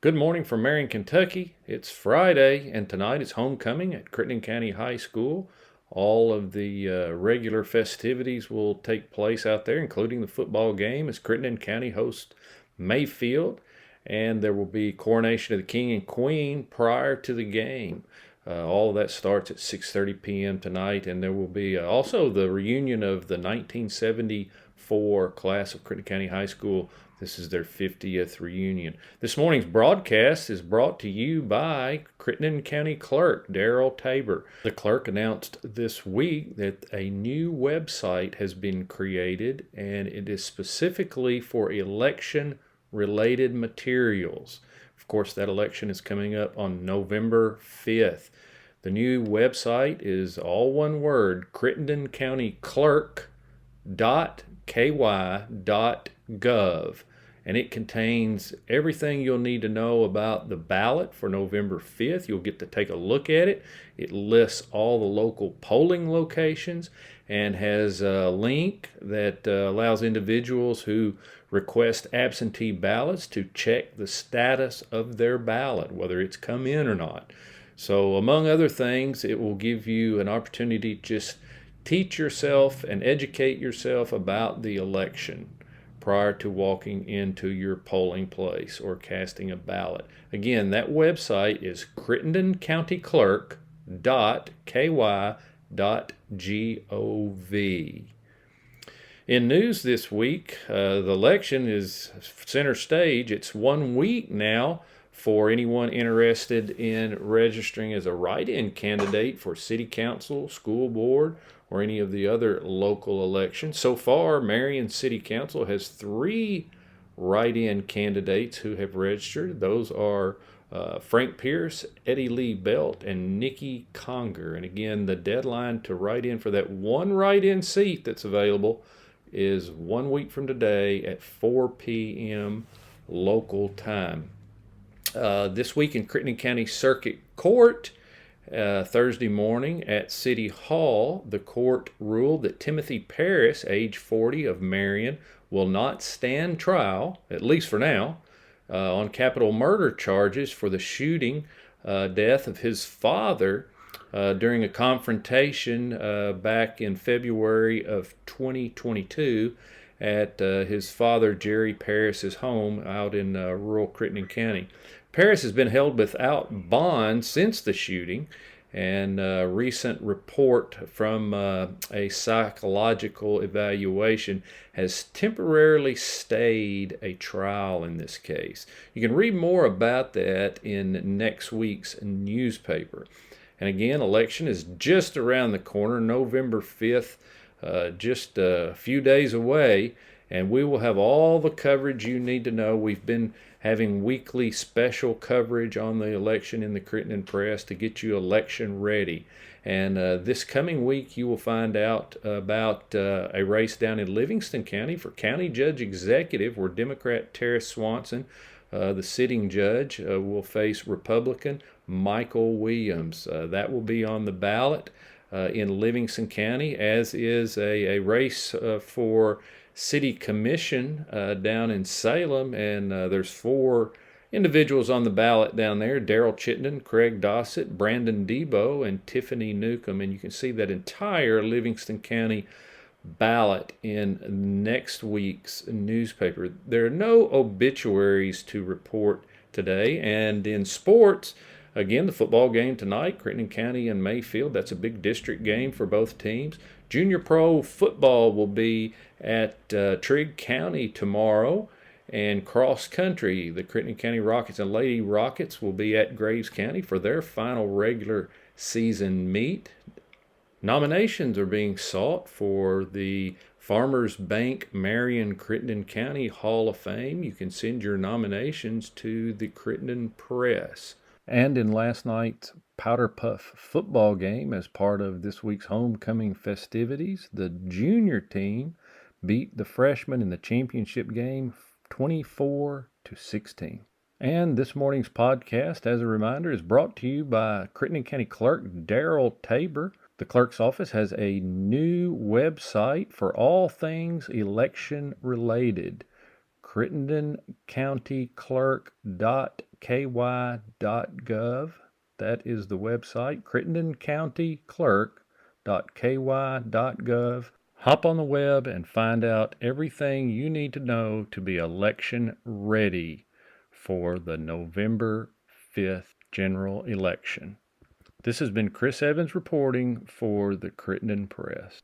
Good morning from Marion, Kentucky. It's Friday, and tonight is homecoming at Crittenden County High School. All of the regular festivities will take place out there, including the football game, as Crittenden County hosts Mayfield, and there will be coronation of the King and Queen prior to the game. All of that starts at 6:30 p.m. tonight, and there will be also the reunion of the 1974 class of Crittenden County High School. This is their 50th reunion. This morning's broadcast is brought to you by Crittenden County Clerk Daryl Tabor. The clerk announced this week that a new website has been created, and it is specifically for election-related materials. Of course, that election is coming up on November 5th. The new website is all one word, crittendencountyclerk.ky.gov, and it contains everything you'll need to know about the ballot for November 5th. You'll get to take a look at it. It lists all the local polling locations and has a link that allows individuals who request absentee ballots to check the status of their ballot, whether it's come in or not. So among other things, it will give you an opportunity to just teach yourself and educate yourself about the election prior to walking into your polling place or casting a ballot. Again, that website is crittendencountyclerk.ky.gov. In news this week, the election is center stage. It's 1 week now for anyone interested in registering as a write-in candidate for city council, school board, or any of the other local elections. So far, Marion City Council has 3 write-in candidates who have registered. Those are Frank Pierce, Eddie Lee Belt, and Nikki Conger. And again, the deadline to write in for that one write-in seat that's available is 1 week from today at 4 p.m. local time. This week in Crittenden County Circuit Court, Thursday morning at City Hall, the court ruled that Timothy Paris, age 40, of Marion, will not stand trial, at least for now, on capital murder charges for the shooting death of his father during a confrontation back in February of 2022 at his father Jerry Paris's home out in rural Crittenden County. Paris has been held without bond since the shooting, and a recent report from a psychological evaluation has temporarily stayed a trial in this case. You can read more about that in next week's newspaper. And again, election is just around the corner, November 5th, just a few days away, and we will have all the coverage you need to know. We've been having weekly special coverage on the election in the Crittenden Press to get you election ready. And this coming week, you will find out about a race down in Livingston County for County Judge Executive, where Democrat Tara Swanson, the sitting judge, will face Republican Michael Williams. That will be on the ballot in Livingston County, as is a race for City Commission down in Salem, and there's 4 individuals on the ballot down there: Daryl Chittenden, Craig Dossett, Brandon Debo, and Tiffany Newcomb. And you can see that entire Livingston County ballot in next week's newspaper. There are no obituaries to report today. And in sports, again, the football game tonight, Crittenden County and Mayfield. That's a big district game for both teams. Junior Pro football will be at Trigg County tomorrow. And cross country, the Crittenden County Rockets and Lady Rockets will be at Graves County for their final regular season meet. Nominations are being sought for the Farmers Bank Marion Crittenden County Hall of Fame. You can send your nominations to the Crittenden Press. And in last night's Powder Puff football game, as part of this week's homecoming festivities, the junior team beat the freshmen in the championship game 24-16. And this morning's podcast, as a reminder, is brought to you by Crittenden County Clerk Daryl Tabor. The clerk's office has a new website for all things election related, crittendencountyclerk.ky.gov. That is the website, crittendencountyclerk.ky.gov. Hop on the web and find out everything you need to know to be election ready for the November 5th general election. This has been Chris Evans reporting for the Crittenden Press.